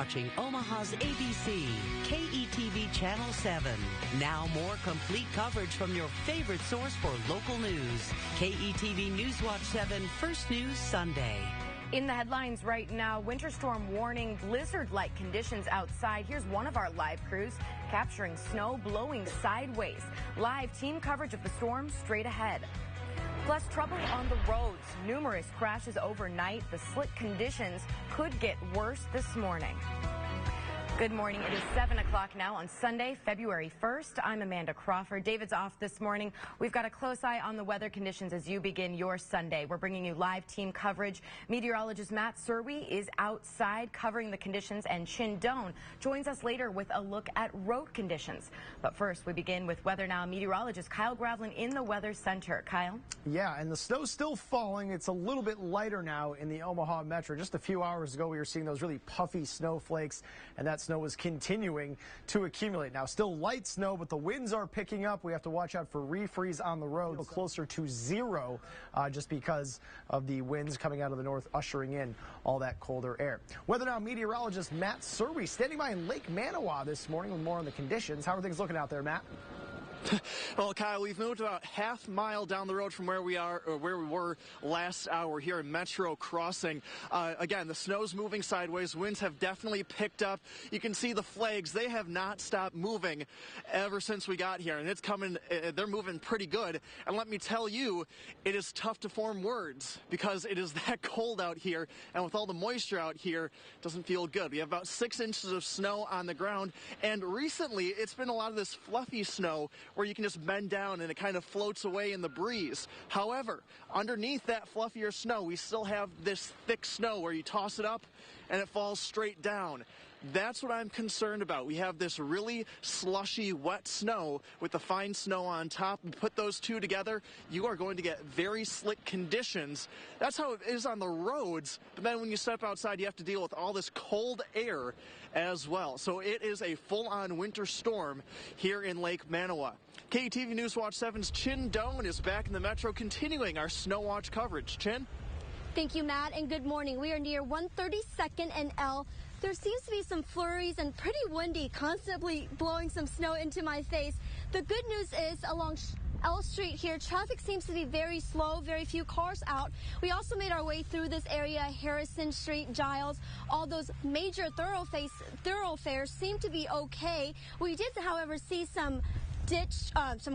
watching Omaha's ABC, KETV Channel 7. Now more complete coverage from your favorite source for local news. KETV News Watch 7, First News Sunday. In the headlines right now, winter storm warning, blizzard-like conditions outside. Here's one of our live crews capturing snow blowing sideways. Live team coverage of the storm straight ahead. Plus, trouble on the roads. Numerous crashes overnight. The slick conditions could get worse this morning. Good morning. It is 7 o'clock now on Sunday, February 1st. I'm Amanda Crawford. David's off this morning. We've got a close eye on the weather conditions as you begin your Sunday. We're bringing you live team coverage. Meteorologist Matt Serwi is outside covering the conditions, and Chin Doan joins us later with a look at road conditions. But first, we begin with weather now. Meteorologist Kyle Gravlin in the Weather Center. Kyle? Yeah, and the snow's still falling. It's a little bit lighter now in the Omaha Metro. Just a few hours ago, we were seeing those really puffy snowflakes, and that snow was continuing to accumulate. Now, still light snow, but the winds are picking up. We have to watch out for refreeze on the road, closer to zero, just because of the winds coming out of the north, ushering in all that colder air. Weather Now meteorologist Matt Serwi standing by in Lake Manawa this morning with more on the conditions. How are things looking out there, Matt? Well, Kyle, we've moved about half mile down the road from where we are, or where we were last hour here in Metro Crossing. Again, the snow's moving sideways. Winds have definitely picked up. You can see the flags. They have not stopped moving ever since we got here, and it's coming. They're moving pretty good. And let me tell you, it is tough to form words because it is that cold out here, and with all the moisture out here, it doesn't feel good. We have about 6 inches of snow on the ground, and recently it's been a lot of this fluffy snow where you can just bend down and it kind of floats away in the breeze. However, underneath that fluffier snow, we still have this thick snow where you toss it up and it falls straight down. That's what I'm concerned about. We have this really slushy, wet snow with the fine snow on top. We put those two together, you are going to get very slick conditions. That's how it is on the roads, but then when you step outside, you have to deal with all this cold air as well. So it is a full-on winter storm here in Lake Manawa. KETV News Watch 7's Chin Doan is back in the Metro, continuing our Snow Watch coverage. Chin? Thank you, Matt, and good morning. We are near 132nd and L. There seems to be some flurries and pretty windy, constantly blowing some snow into my face. The good news is along L Street here, traffic seems to be very slow, very few cars out. We also made our way through this area, Harrison Street, Giles, all those major thoroughfares seem to be okay. We did, however, see some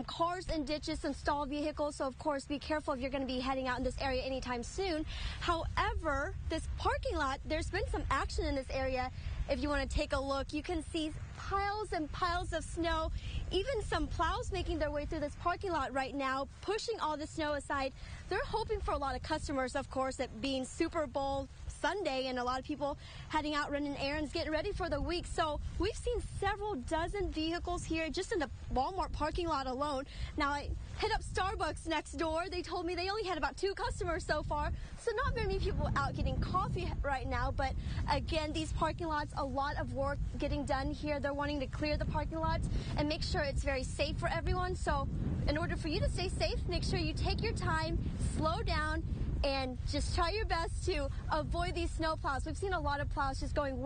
cars in ditches, some stalled vehicles, so of course be careful if you're going to be heading out in this area anytime soon. However, this parking lot, there's been some action in this area. If you want to take a look, you can see piles and piles of snow, even some plows making their way through this parking lot right now, pushing all the snow aside. They're hoping for a lot of customers, of course, it being Super Bowl Sunday and a lot of people heading out running errands, getting ready for the week. So we've seen several dozen vehicles here just in the Walmart parking lot alone. Now I hit up Starbucks next door. They told me they only had about 2 customers so far. So not very many people out getting coffee right now. But again, these parking lots, a lot of work getting done here. They're wanting to clear the parking lots and make sure it's very safe for everyone. So in order for you to stay safe, make sure you take your time, slow down, and just try your best to avoid these snow plows. We've seen a lot of plows just going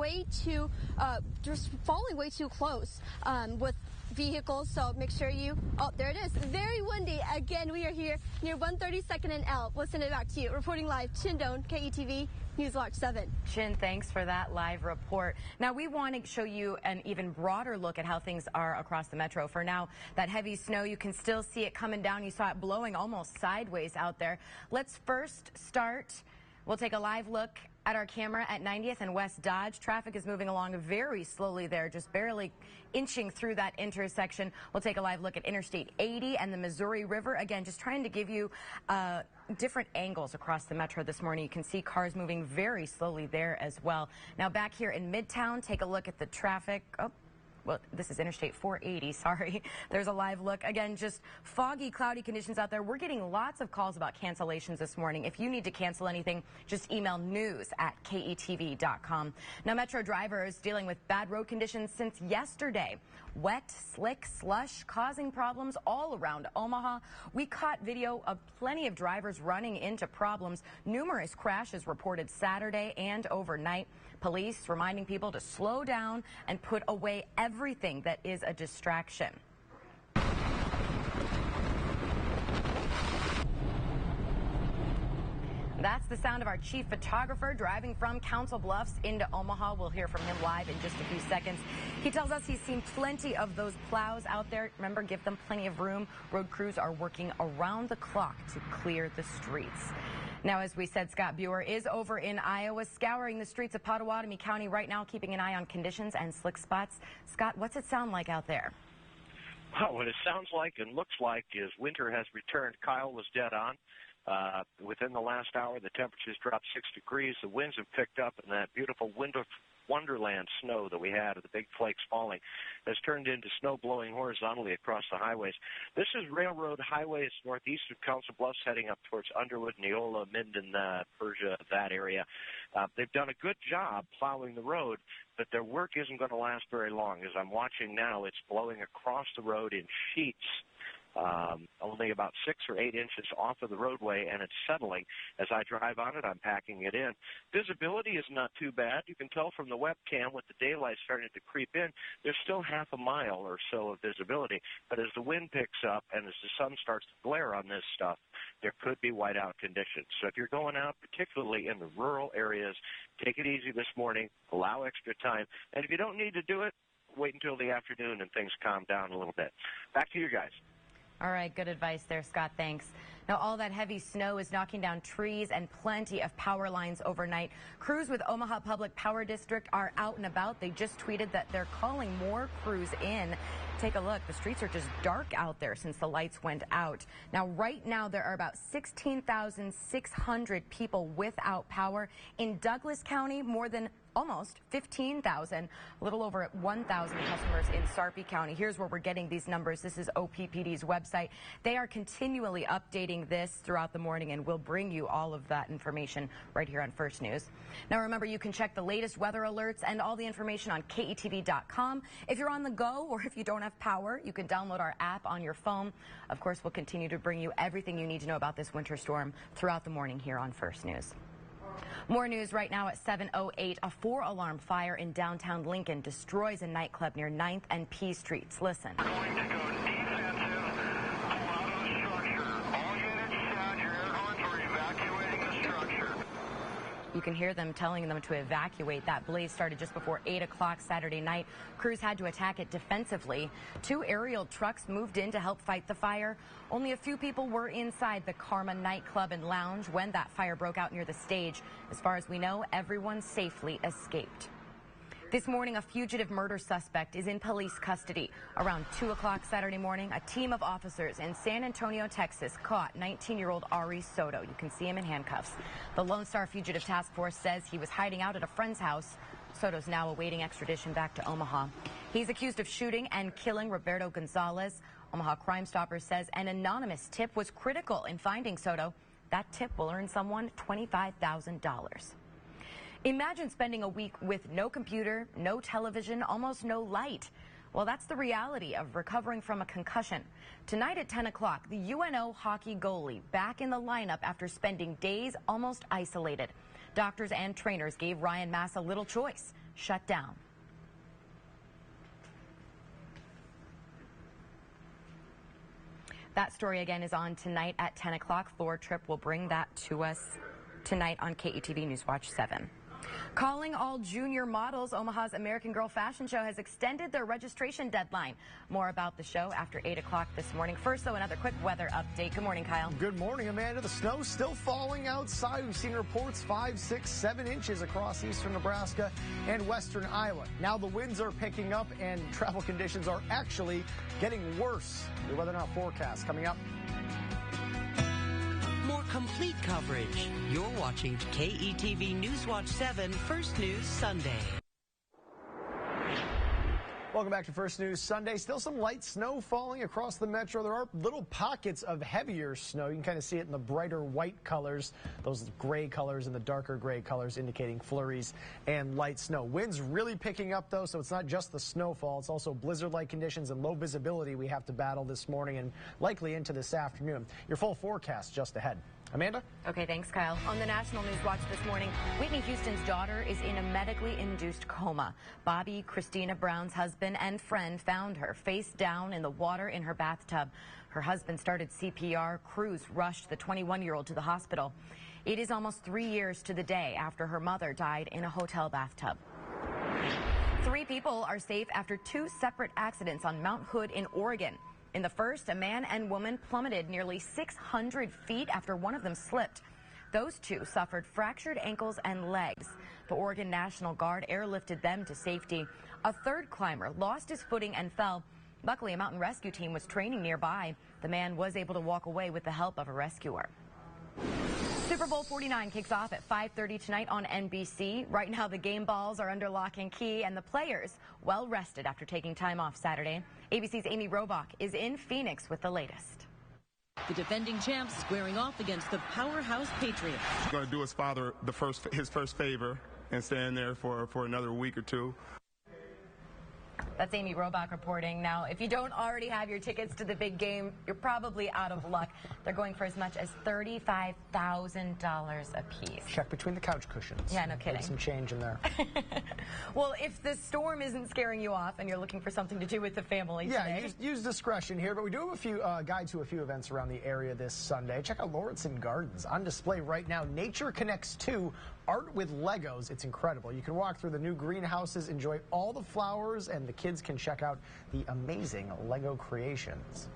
just falling way too close with vehicles, so make sure you, there it is, very windy. Again, we are here near 132nd and L. We'll send it back to you. Reporting live, Chin Doan, KETV News Watch 7. Chin, thanks for that live report. Now, we want to show you an even broader look at how things are across the metro. For now, that heavy snow, you can still see it coming down. You saw it blowing almost sideways out there. Let's first start. We'll take a live look at our camera at 90th and West Dodge. Traffic is moving along very slowly there, just barely inching through that intersection. We'll take a live look at Interstate 80 and the Missouri River. Again, just trying to give you different angles across the metro this morning. You can see cars moving very slowly there as well. Now back here in Midtown, take a look at the traffic. Well, this is Interstate 480, sorry. There's a live look. Again, just foggy, cloudy conditions out there. We're getting lots of calls about cancellations this morning. If you need to cancel anything, just email news@ketv.com. Now, Metro drivers dealing with bad road conditions since yesterday. Wet, slick, slush causing problems all around Omaha. We caught video of plenty of drivers running into problems. Numerous crashes reported Saturday and overnight. Police reminding people to slow down and put away everything that is a distraction. That's the sound of our chief photographer driving from Council Bluffs into Omaha. We'll hear from him live in just a few seconds. He tells us he's seen plenty of those plows out there. Remember, give them plenty of room. Road crews are working around the clock to clear the streets. Now, as we said, Scott Buer is over in Iowa, scouring the streets of Pottawatomie County right now, keeping an eye on conditions and slick spots. Scott, what's it sound like out there? Well, what it sounds like and looks like is winter has returned. Kyle was dead on. Within the last hour, the temperatures dropped 6 degrees. The winds have picked up, and that beautiful wonderland snow that we had, the big flakes falling, has turned into snow blowing horizontally across the highways. This is railroad highways northeast of Council Bluffs heading up towards Underwood, Neola, Minden, Persia, that area. They've done a good job plowing the road, but their work isn't going to last very long. As I'm watching now, it's blowing across the road in sheets. Only about 6 or 8 inches off of the roadway, and it's settling. As I drive on it, I'm packing it in. Visibility is not too bad. You can tell from the webcam with the daylight starting to creep in, there's still half a mile or so of visibility. But as the wind picks up and as the sun starts to glare on this stuff, there could be whiteout conditions. So if you're going out, particularly in the rural areas, take it easy this morning, allow extra time. And if you don't need to do it, wait until the afternoon and things calm down a little bit. Back to you guys. All right, good advice there, Scott. Thanks. Now, all that heavy snow is knocking down trees and plenty of power lines overnight. Crews with Omaha Public Power District are out and about. They just tweeted that they're calling more crews in. Take a look. The streets are just dark out there since the lights went out. Now, right now, there are about 16,600 people without power. In Douglas County, more than almost 15,000, a little over 1,000 customers in Sarpy County. Here's where we're getting these numbers. This is OPPD's website. They are continually updating this throughout the morning, and we'll bring you all of that information right here on First News. Now, remember, you can check the latest weather alerts and all the information on KETV.com. If you're on the go or if you don't have power, you can download our app on your phone. Of course, we'll continue to bring you everything you need to know about this winter storm throughout the morning here on First News. More news right now at 7:08. A 4-alarm fire in downtown Lincoln destroys a nightclub near 9th and P Streets. Listen. Going to go defensive, pull out of the structure. All units sound your air horns. We're evacuating the structure. You can hear them telling them to evacuate. That blaze started just before 8 o'clock Saturday night. Crews had to attack it defensively. 2 aerial trucks moved in to help fight the fire. Only a few people were inside the Karma nightclub and lounge when that fire broke out near the stage. As far as we know, everyone safely escaped. This morning, a fugitive murder suspect is in police custody. Around 2 o'clock Saturday morning, a team of officers in San Antonio, Texas, caught 19-year-old Ari Soto. You can see him in handcuffs. The Lone Star Fugitive Task Force says he was hiding out at a friend's house. Soto's now awaiting extradition back to Omaha. He's accused of shooting and killing Roberto Gonzalez. Omaha Crime Stoppers says an anonymous tip was critical in finding Soto. That tip will earn someone $25,000. Imagine spending a week with no computer, no television, almost no light. Well, that's the reality of recovering from a concussion. Tonight at 10 o'clock, the UNO hockey goalie back in the lineup after spending days almost isolated. Doctors and trainers gave Ryan Massa little choice: shut down. That story again is on tonight at 10 o'clock. Thor Tripp will bring that to us tonight on KETV News Watch 7. Calling all junior models, Omaha's American Girl Fashion Show has extended their registration deadline. More about the show after 8 o'clock this morning. First, though, another quick weather update. Good morning, Kyle. Good morning, Amanda. The snow's still falling outside. We've seen reports 5, 6, 7 inches across eastern Nebraska and western Iowa. Now the winds are picking up and travel conditions are actually getting worse. Your Weather Now forecast coming up. More complete coverage. You're watching KETV News Watch 7 First News Sunday. Welcome back to First News Sunday. Still some light snow falling across the metro. There are little pockets of heavier snow. You can kind of see it in the brighter white colors, those gray colors and the darker gray colors indicating flurries and light snow. Winds really picking up, though, so it's not just the snowfall. It's also blizzard-like conditions and low visibility we have to battle this morning and likely into this afternoon. Your full forecast just ahead. Amanda? Okay, thanks, Kyle. On the National News Watch this morning, Whitney Houston's daughter is in a medically induced coma. Bobby, Christina Brown's husband and friend, found her face down in the water in her bathtub. Her husband started CPR. Crews rushed the 21-year-old to the hospital. It is almost 3 years to the day after her mother died in a hotel bathtub. 3 people are safe after 2 separate accidents on Mount Hood in Oregon. In the first, a man and woman plummeted nearly 600 feet after one of them slipped. Those 2 suffered fractured ankles and legs. The Oregon National Guard airlifted them to safety. A third climber lost his footing and fell. Luckily, a mountain rescue team was training nearby. The man was able to walk away with the help of a rescuer. Super Bowl 49 kicks off at 5:30 tonight on NBC. Right now, the game balls are under lock and key, and the players well rested after taking time off Saturday. ABC's Amy Robach is in Phoenix with the latest. The defending champs squaring off against the powerhouse Patriots. He's going to do his father his first favor and stay in there for another week or 2. That's Amy Robach reporting. Now, if you don't already have your tickets to the big game, you're probably out of luck. They're going for as much as $35,000 a piece. Check between the couch cushions. Yeah, no kidding. There's some change in there. Well, if the storm isn't scaring you off and you're looking for something to do with the family today. Use discretion here, but we do have a few guide to a few events around the area this Sunday. Check out Lauritsen Gardens. On display right now, Nature Connects 2, art with Legos. It's incredible. You can walk through the new greenhouses, enjoy all the flowers, and the kids can check out the amazing Lego creations.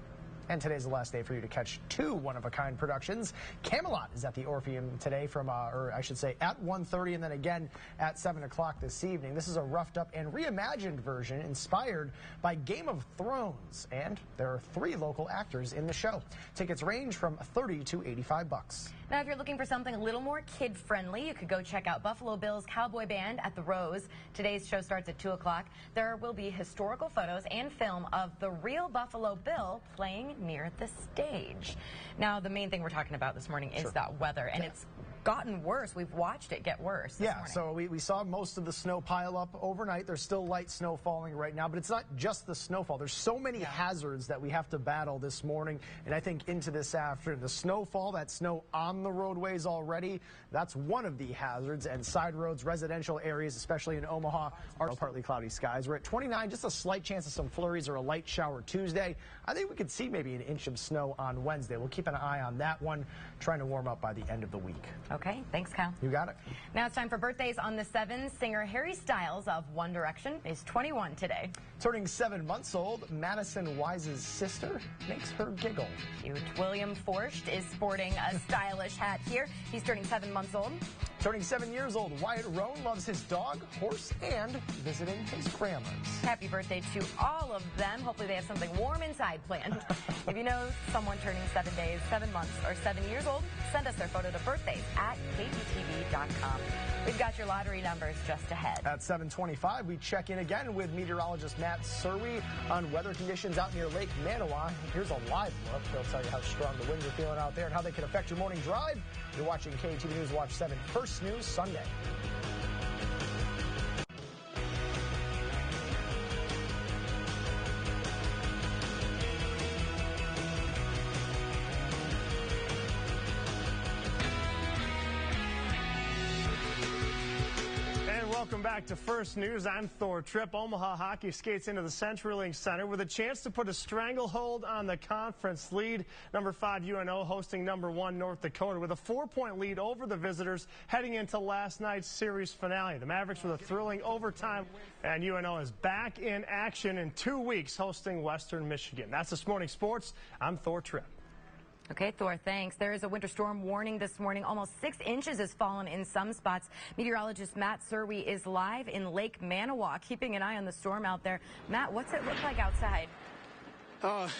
And today's the last day for you to catch 2 one-of-a-kind productions. Camelot is at the Orpheum today from, or I should say, at 1:30 and then again at 7 o'clock this evening. This is a roughed-up and reimagined version inspired by Game of Thrones. And there are 3 local actors in the show. Tickets range from $30 to $85. Now, if you're looking for something a little more kid-friendly, you could go check out Buffalo Bill's Cowboy Band at the Rose. Today's show starts at 2 o'clock. There will be historical photos and film of the real Buffalo Bill playing near the stage. Now, the main thing we're talking about this morning is that weather, and it's gotten worse. We've watched it get worse this morning. So we saw most of the snow pile up overnight. There's still light snow falling right now, but it's not just the snowfall. There's so many hazards that we have to battle this morning, and I think into this afternoon. The snowfall, that snow on the roadways already, that's one of the hazards, and side roads, residential areas, especially in Omaha, are partly cloudy skies. We're at 29, just a slight chance of some flurries or a light shower Tuesday. I think we could see maybe an inch of snow on Wednesday. We'll keep an eye on that one, trying to warm up by the end of the week. Okay, thanks, Kyle. You got it. Now it's time for birthdays on the 7. Singer Harry Styles of One Direction is 21 today. Turning 7 months old, Madison Wise's sister makes her giggle. Cute. William Forst is sporting a stylish hat here. He's turning 7 months old. Turning 7 years old, Wyatt Roan loves his dog, horse, and visiting his grandma's. Happy birthday to all of them. Hopefully they have something warm inside planned. If you know someone turning 7 days, 7 months, or 7 years old, send us their photo to birthdays@KETV.com. We've got your lottery numbers just ahead. At 7:25, we check in again with meteorologist Matt Surwey on weather conditions out near Lake Manawa. Here's a live look. He'll tell you how strong the winds are feeling out there and how they can affect your morning drive. You're watching KETV News Watch 7 First News Sunday. Welcome back to First News. I'm Thor Tripp. Omaha hockey skates into the CenturyLink Center with a chance to put a stranglehold on the conference lead. Number 5 UNO hosting number 1 North Dakota with a 4-point lead over the visitors heading into last night's series finale. The Mavericks with a thrilling overtime, and UNO is back in action in 2 weeks hosting Western Michigan. That's This Morning Sports. I'm Thor Tripp. Okay, Thor, thanks. There is a winter storm warning this morning. Almost 6 inches has fallen in some spots. Meteorologist Matt Surwey is live in Lake Manawa, keeping an eye on the storm out there. Matt, what's it look like outside?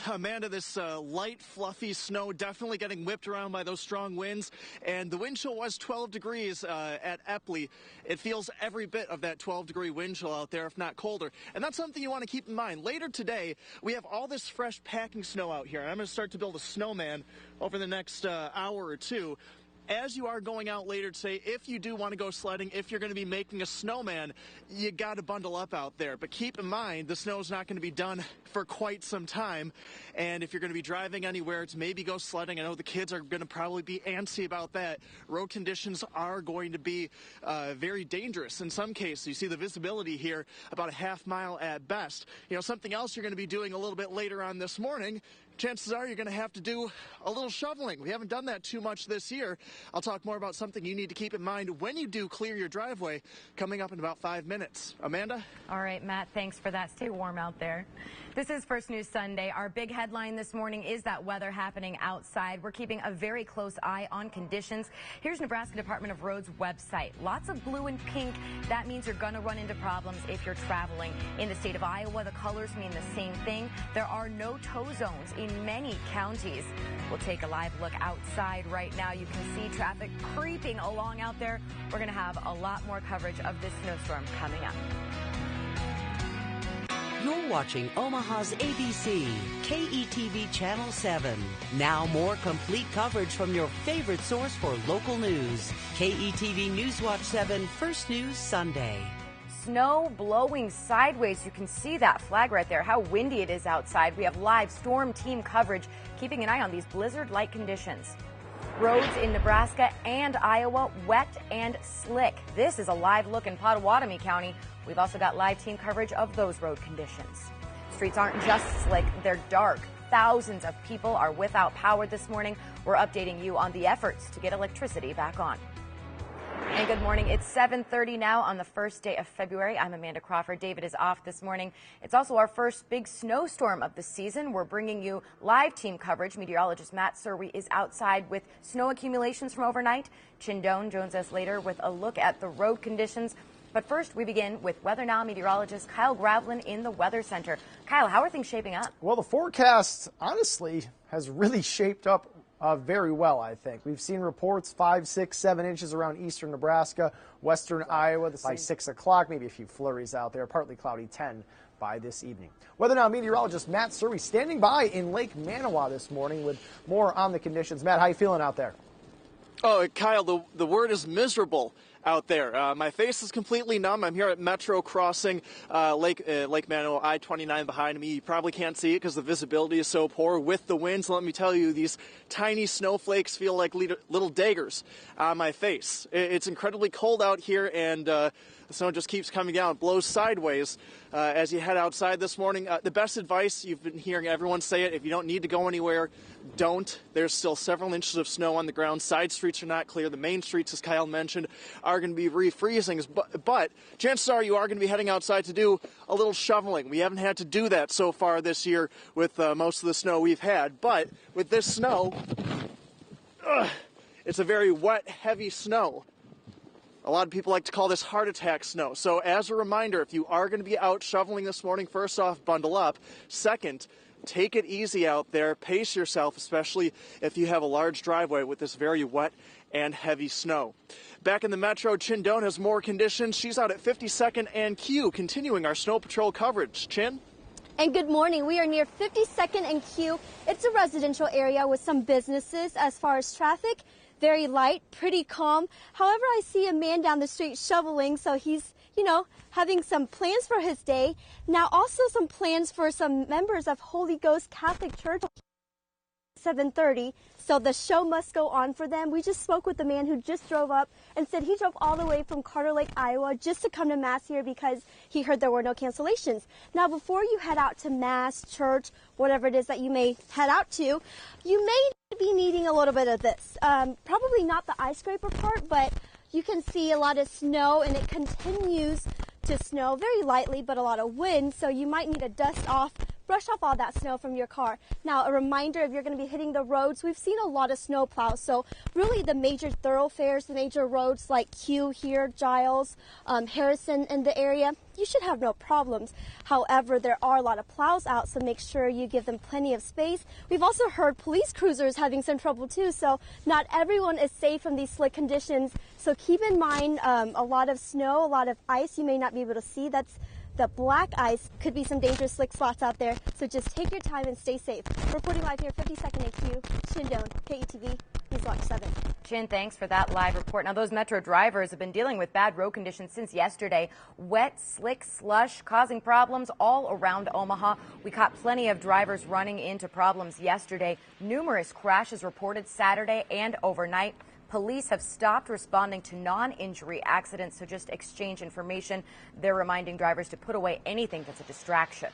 Amanda, this light, fluffy snow definitely getting whipped around by those strong winds, and the wind chill was 12 degrees at Epley. It feels every bit of that 12-degree wind chill out there, if not colder, and that's something you want to keep in mind. Later today, we have all this fresh packing snow out here, and I'm going to start to build a snowman over the next hour or two. as you are going out later today, if you do want to go sledding, if you're going to be making a snowman, you got to bundle up out there. But keep in mind, the snow is not going to be done for quite some time. And if you're going to be driving anywhere to maybe go sledding, I know the kids are going to probably be antsy about that. Road conditions are going to be very dangerous in some cases. You see the visibility here about a half mile at best. You know, something else you're going to be doing a little bit later on this morning, chances are you're going to have to do a little shoveling. We haven't done that too much this year. I'll talk more about something you need to keep in mind when you do clear your driveway coming up in about 5 minutes. Amanda? All right, Matt, thanks for that. Stay warm out there. This is First News Sunday. Our big headline this morning is that weather happening outside. We're keeping a very close eye on conditions. Here's Nebraska Department of Roads website. Lots of blue and pink. That means you're going to run into problems if you're traveling. In the state of Iowa, the colors mean the same thing. There are no tow zones in many counties. We'll take a live look outside right now. You can see traffic creeping along out there. We're going to have a lot more coverage of this snowstorm coming up. You're watching Omaha's ABC, KETV Channel 7. Now more complete coverage from your favorite source for local news. KETV Newswatch 7 First News Sunday. Snow blowing sideways. You can see that flag right there, how windy it is outside. We have live storm team coverage, keeping an eye on these blizzard-like conditions. Roads in Nebraska and Iowa wet and slick. This is a live look in Pottawatomie County. We've also got live team coverage of those road conditions. Streets aren't just slick, they're dark. Thousands of people are without power this morning. We're updating you on the efforts to get electricity back on. And good morning. It's 7:30 now on the first day of February. I'm Amanda Crawford. David is off this morning. It's also our first big snowstorm of the season. We're bringing you live team coverage. Meteorologist Matt Surrey is outside with snow accumulations from overnight. Chin Doan joins us later with a look at the road conditions. But first, we begin with Weather Now meteorologist Kyle Gravlin in the Weather Center. Kyle, how are things shaping up? Well, the forecast, honestly, has really shaped up very well, I think. We've seen reports 5, 6, 7 inches around eastern Nebraska, western Iowa by 6 o'clock, maybe a few flurries out there, partly cloudy 10 by this evening. Weather Now meteorologist Matt Surrey standing by in Lake Manawa this morning with more on the conditions. Matt, how you feeling out there? Oh, Kyle, the word is miserable out there. My face is completely numb. I'm here at Metro crossing Lake Manawa, I-29 behind me. You probably can't see it because the visibility is so poor. With the winds, let me tell you, these tiny snowflakes feel like little daggers on my face. It's incredibly cold out here, and the snow just keeps coming down. It blows sideways as you head outside this morning. The best advice, you've been hearing everyone say it, if you don't need to go anywhere, don't. There's still several inches of snow on the ground. Side streets are not clear. The main streets, as Kyle mentioned, are going to be refreezing. But chances are you are going to be heading outside to do a little shoveling. We haven't had to do that so far this year with most of the snow we've had. But with this snow, it's a very wet, heavy snow. A lot of people like to call this heart attack snow. So as a reminder, if you are going to be out shoveling this morning, first off, bundle up. Second, take it easy out there. Pace yourself, especially if you have a large driveway with this very wet and heavy snow. Back in the Metro, Chin Doan has more conditions. She's out at 52nd and Q, continuing our snow patrol coverage. Chin? And good morning. We are near 52nd and Q. It's a residential area with some businesses. As far as traffic, very light, pretty calm. However, I see a man down the street shoveling, so he's, having some plans for his day. Now, also some plans for some members of Holy Ghost Catholic Church. 7:30, so the show must go on for them. We just spoke with the man who just drove up and said he drove all the way from Carter Lake, Iowa, just to come to Mass here because he heard there were no cancellations. Now, before you head out to Mass, church, whatever it is that you may head out to, you may be needing a little bit of this. Probably not the ice scraper part, but you can see a lot of snow, and it continues to snow very lightly, but a lot of wind, so you might need to brush off all that snow from your car. Now, a reminder, if you're going to be hitting the roads, we've seen a lot of snow plows. So really the major thoroughfares, the major roads like Q here, Giles, Harrison in the area, you should have no problems. However, there are a lot of plows out, so make sure you give them plenty of space. We've also heard police cruisers having some trouble too, so not everyone is safe from these slick conditions. So keep in mind a lot of snow, a lot of ice you may not be able to see. That's the black ice. Could be some dangerous slick spots out there, so just take your time and stay safe. Reporting live here, 52nd AQ, Chin Doan, KETV. Newswatch 7. Chin, thanks for that live report. Now, those Metro drivers have been dealing with bad road conditions since yesterday. Wet, slick slush causing problems all around Omaha. We caught plenty of drivers running into problems yesterday. Numerous crashes reported Saturday and overnight. Police have stopped responding to non-injury accidents, so just exchange information. They're reminding drivers to put away anything that's a distraction.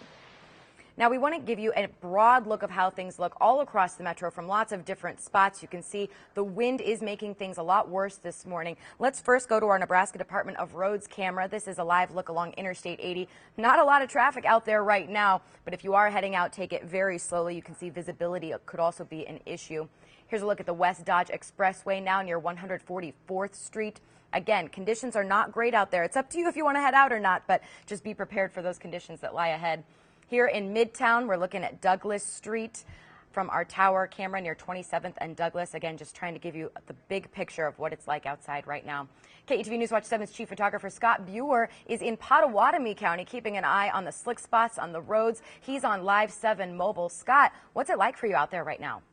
Now, we want to give you a broad look of how things look all across the metro from lots of different spots. You can see the wind is making things a lot worse this morning. Let's first go to our Nebraska Department of Roads camera. This is a live look along Interstate 80. Not a lot of traffic out there right now, but if you are heading out, take it very slowly. You can see visibility could also be an issue. Here's a look at the West Dodge Expressway now near 144th Street. Again, conditions are not great out there. It's up to you if you want to head out or not, but just be prepared for those conditions that lie ahead. Here in Midtown, we're looking at Douglas Street from our tower camera near 27th and Douglas. Again, just trying to give you the big picture of what it's like outside right now. KETV Newswatch 7's chief photographer Scott Buer is in Pottawatomie County, keeping an eye on the slick spots on the roads. He's on Live 7 Mobile. Scott, what's it like for you out there right now?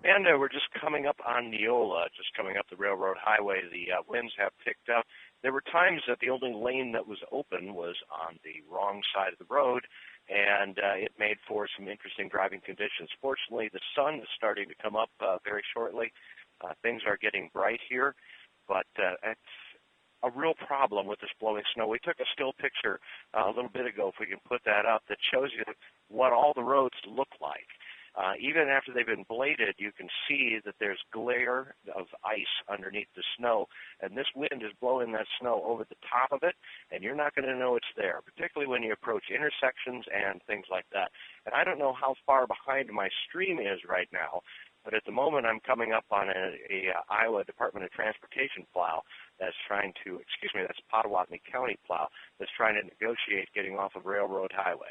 And we're just coming up on Neola, just coming up the railroad highway. The winds have picked up. There were times that the only lane that was open was on the wrong side of the road, and it made for some interesting driving conditions. Fortunately, the sun is starting to come up very shortly. Things are getting bright here, but it's a real problem with this blowing snow. We took a still picture a little bit ago, if we can put that up, that shows you what all the roads look like. Even after they've been bladed, you can see that there's glare of ice underneath the snow, and this wind is blowing that snow over the top of it, and you're not going to know it's there, particularly when you approach intersections and things like that. And I don't know how far behind my stream is right now, but at the moment I'm coming up on a Iowa Department of Transportation plow that's trying to, that's Pottawatomie County plow that's trying to negotiate getting off of Railroad Highway.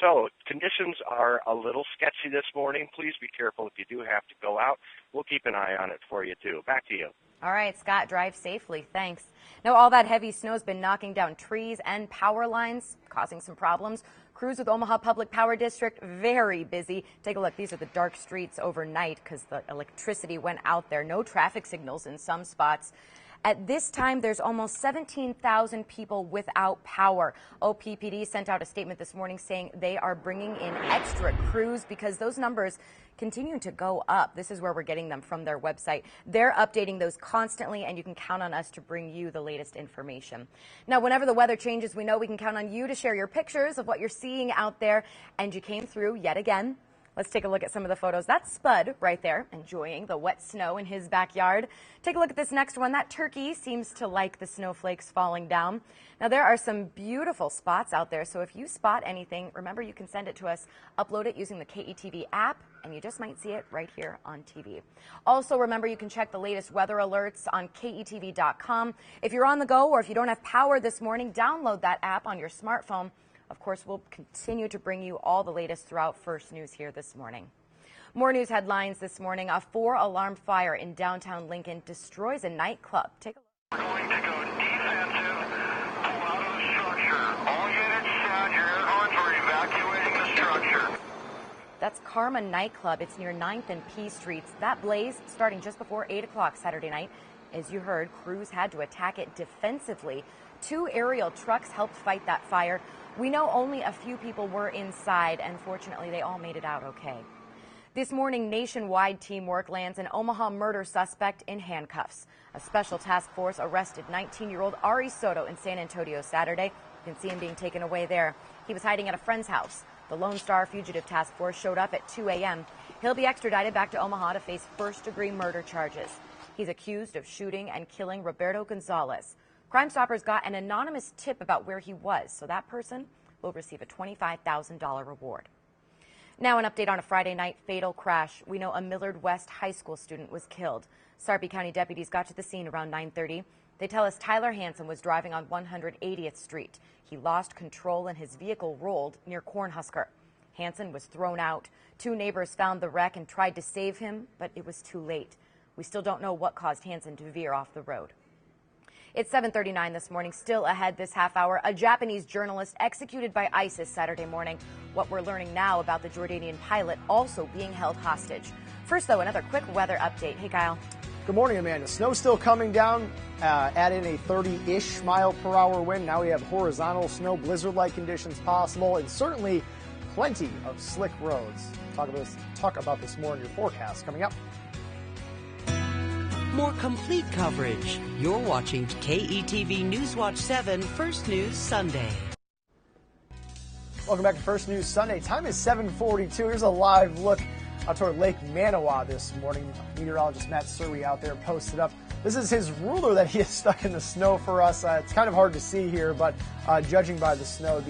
So conditions are a little sketchy this morning. Please be careful if you do have to go out. We'll keep an eye on it for you, too. Back to you. All right, Scott, drive safely. Thanks. Now, all that heavy snow has been knocking down trees and power lines, causing some problems. Crews with Omaha Public Power District, very busy. Take a look. These are the dark streets overnight because the electricity went out there. No traffic signals in some spots. At this time, there's almost 17,000 people without power. OPPD sent out a statement this morning saying they are bringing in extra crews because those numbers continue to go up. This is where we're getting them from their website. They're updating those constantly, and you can count on us to bring you the latest information. Now, whenever the weather changes, we know we can count on you to share your pictures of what you're seeing out there, and you came through yet again. Let's take a look at some of the photos. That's Spud right there, enjoying the wet snow in his backyard. Take a look at this next one. That turkey seems to like the snowflakes falling down. Now, there are some beautiful spots out there, so if you spot anything, remember you can send it to us, upload it using the KETV app, and you just might see it right here on TV. Also, remember you can check the latest weather alerts on KETV.com. If you're on the go or if you don't have power this morning, download that app on your smartphone. Of course, we'll continue to bring you all the latest throughout First News here this morning. More news headlines this morning. A 4-alarm fire in downtown Lincoln destroys a nightclub. Take a look. We're going to go defensive. Pull out of the structure. All units sound your air horns. We're evacuating the structure. That's Karma Nightclub. It's near 9th and P Streets. That blaze starting just before 8 o'clock Saturday night. As you heard, crews had to attack it defensively. 2 aerial trucks helped fight that fire. We know only a few people were inside, and fortunately, they all made it out okay. This morning, nationwide teamwork lands an Omaha murder suspect in handcuffs. A special task force arrested 19-year-old Ari Soto in San Antonio Saturday. You can see him being taken away there. He was hiding at a friend's house. The Lone Star Fugitive Task Force showed up at 2 a.m. He'll be extradited back to Omaha to face first-degree murder charges. He's accused of shooting and killing Roberto Gonzalez. Crime Stoppers got an anonymous tip about where he was, so that person will receive a $25,000 reward. Now an update on a Friday night fatal crash. We know a Millard West High School student was killed. Sarpy County deputies got to the scene around 9:30. They tell us Tyler Hansen was driving on 180th Street. He lost control and his vehicle rolled near Cornhusker. Hansen was thrown out. 2 neighbors found the wreck and tried to save him, but it was too late. We still don't know what caused Hansen to veer off the road. It's 7:39 this morning. Still ahead this half hour, a Japanese journalist executed by ISIS Saturday morning. What we're learning now about the Jordanian pilot also being held hostage. First, though, another quick weather update. Hey, Kyle. Good morning, Amanda. Snow still coming down. Add in a 30-ish mile-per-hour wind. Now we have horizontal snow, blizzard-like conditions possible, and certainly plenty of slick roads. Talk about this more in your forecast coming up. More complete coverage. You're watching KETV Newswatch 7 First News Sunday. Welcome back to First News Sunday. Time is 7:42. Here's a live look out toward Lake Manawa this morning. Meteorologist Matt Surrey out there posted up. This is his ruler that he has stuck in the snow for us. It's kind of hard to see here, but judging by the snow,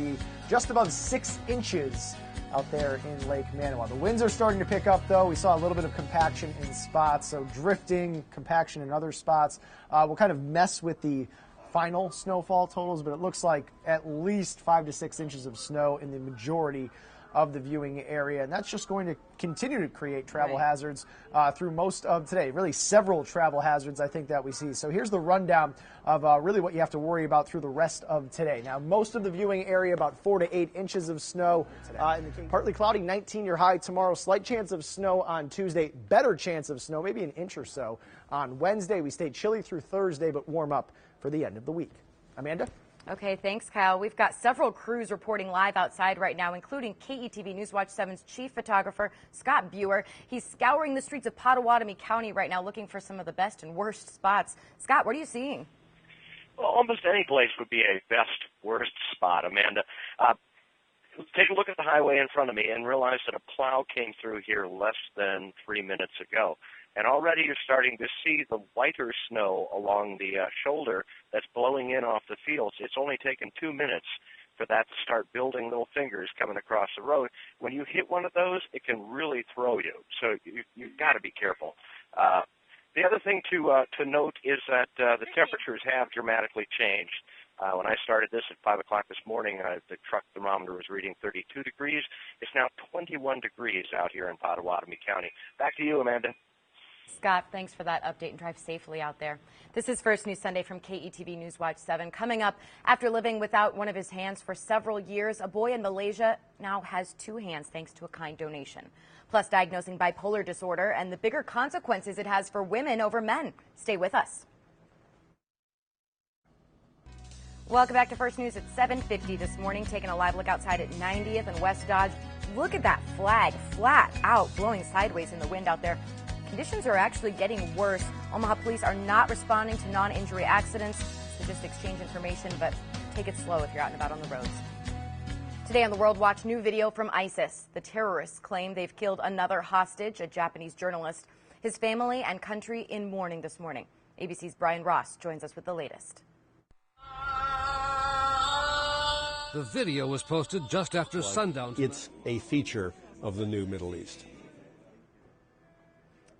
just above 6 inches out there in Lake Manawa. The winds are starting to pick up, though. We saw a little bit of compaction in spots, so drifting, compaction in other spots will kind of mess with the final snowfall totals, but it looks like at least 5 to 6 inches of snow in the majority of the viewing area, and that's just going to continue to create travel hazards through most of today. Really several travel hazards I think that we see. So here's the rundown of really what you have to worry about through the rest of today. Now, most of the viewing area, about 4 to 8 inches of snow. Partly cloudy, 19-year high tomorrow. Slight chance of snow on Tuesday. Better chance of snow, maybe an inch or so on Wednesday. We stay chilly through Thursday, but warm up for the end of the week. Amanda? Okay, thanks, Kyle. We've got several crews reporting live outside right now, including KETV Newswatch 7's chief photographer, Scott Buer. He's scouring the streets of Potawatomi County right now looking for some of the best and worst spots. Scott, what are you seeing? Well, almost any place would be a best, worst spot, Amanda. Take a look at the highway in front of me and realize that a plow came through here less than 3 minutes ago. And already you're starting to see the whiter snow along the shoulder that's blowing in off the fields. It's only taken 2 minutes for that to start building little fingers coming across the road. When you hit one of those, it can really throw you. So you've got to be careful. The other thing to note is that the temperatures have dramatically changed. When I started this at 5 o'clock this morning, the truck thermometer was reading 32 degrees. It's now 21 degrees out here in Potawatomi County. Back to you, Amanda. Scott, thanks for that update and drive safely out there. This is First News Sunday from KETV Newswatch 7. Coming up, after living without one of his hands for several years, a boy in Malaysia now has 2 hands thanks to a kind donation. Plus, diagnosing bipolar disorder and the bigger consequences it has for women over men. Stay with us. Welcome back to First News at 7:50 this morning. Taking a live look outside at 90th and West Dodge. Look at that flag, flat out, blowing sideways in the wind out there. Conditions are actually getting worse. Omaha police are not responding to non-injury accidents, so just exchange information, but take it slow if you're out and about on the roads. Today on the World Watch, new video from ISIS. The terrorists claim they've killed another hostage, a Japanese journalist. His family and country in mourning this morning. ABC's Brian Ross joins us with the latest. The video was posted just after sundown. It's a feature of the new Middle East.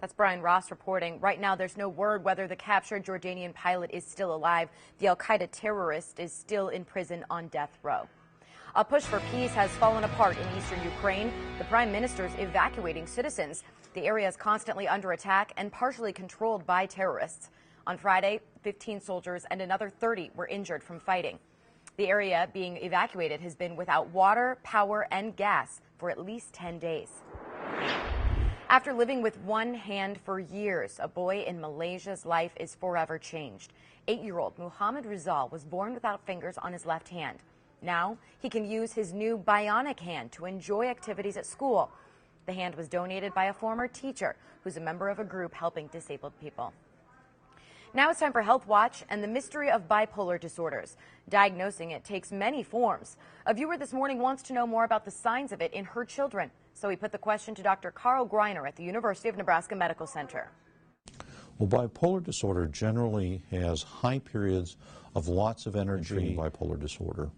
That's Brian Ross reporting. Right now, there's no word whether the captured Jordanian pilot is still alive. The al-Qaeda terrorist is still in prison on death row. A push for peace has fallen apart in eastern Ukraine. The prime minister is evacuating citizens. The area is constantly under attack and partially controlled by terrorists. On Friday, 15 soldiers and another 30 were injured from fighting. The area being evacuated has been without water, power, and gas for at least 10 days. After living with one hand for years, a boy in Malaysia's life is forever changed. 8-year-old Muhammad Rizal was born without fingers on his left hand. Now he can use his new bionic hand to enjoy activities at school. The hand was donated by a former teacher who's a member of a group helping disabled people. Now it's time for Health Watch and the mystery of bipolar disorders. Diagnosing it takes many forms. A viewer this morning wants to know more about the signs of it in her children. So we put the question to Dr. Carl Greiner at the University of Nebraska Medical Center. Well, bipolar disorder generally has high periods of lots of energy. Bipolar disorder.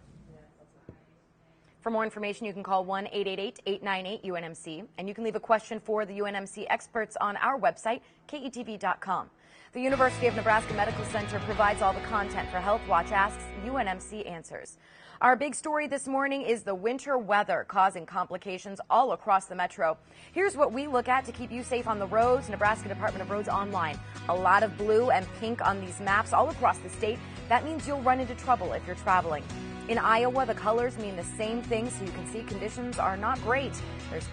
For more information, you can call 1-888-898-UNMC, and you can leave a question for the UNMC experts on our website, KETV.com. The University of Nebraska Medical Center provides all the content for Health Watch Asks, UNMC Answers. Our big story this morning is the winter weather causing complications all across the metro. Here's what we look at to keep you safe on the roads. Nebraska Department of Roads Online. A lot of blue and pink on these maps all across the state. That means you'll run into trouble if you're traveling. In Iowa, the colors mean the same thing, so you can see conditions are not great. There's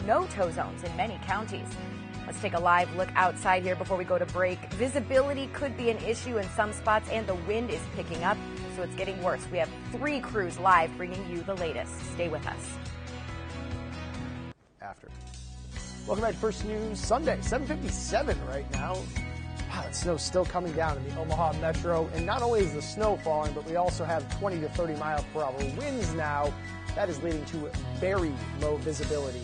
no tow zones in many counties. Let's take a live look outside here before we go to break. Visibility could be an issue in some spots, and the wind is picking up, so it's getting worse. We have 3 crews live bringing you the latest. Stay with us. After. Welcome back to First News Sunday, 7:57 right now. Wow, that snow's still coming down in the Omaha Metro, and not only is the snow falling, but we also have 20 to 30 mile per hour winds now. That is leading to very low visibility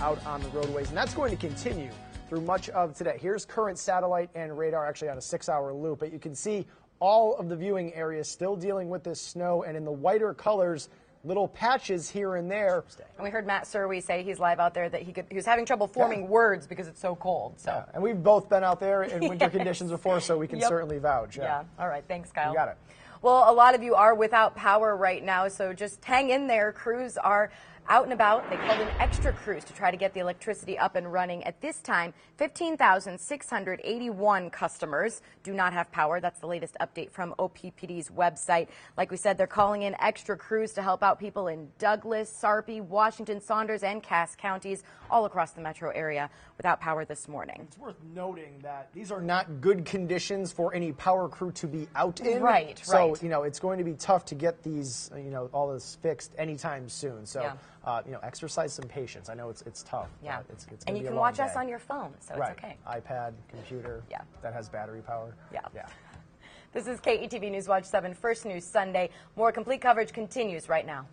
out on the roadways, and that's going to continue through much of today. Here's current satellite and radar, actually on a 6-hour loop, but you can see all of the viewing areas still dealing with this snow, and in the whiter colors, little patches here and there. And we heard Matt Surwey say he's live out there that he was having trouble forming words because it's so cold. So. Yeah. And we've both been out there in winter conditions before, so we can certainly vouch. Yeah. All right. Thanks, Kyle. You got it. Well, a lot of you are without power right now, so just hang in there. Crews are out and about. They called in extra crews to try to get the electricity up and running. At this time, 15,681 customers do not have power. That's the latest update from OPPD's website. Like we said, they're calling in extra crews to help out people in Douglas, Sarpy, Washington, Saunders, and Cass counties all across the metro area without power this morning. It's worth noting that these are not good conditions for any power crew to be out in. Right, so, you know, it's going to be tough to get these, you know, all this fixed anytime soon. So, you know, exercise some patience. I know it's tough. Yeah. It's and you can watch us on your phone, so right. It's okay. iPad, computer. Yeah. That has battery power. Yeah. Yeah. This is KETV News Watch 7 First News Sunday. More complete coverage continues right now.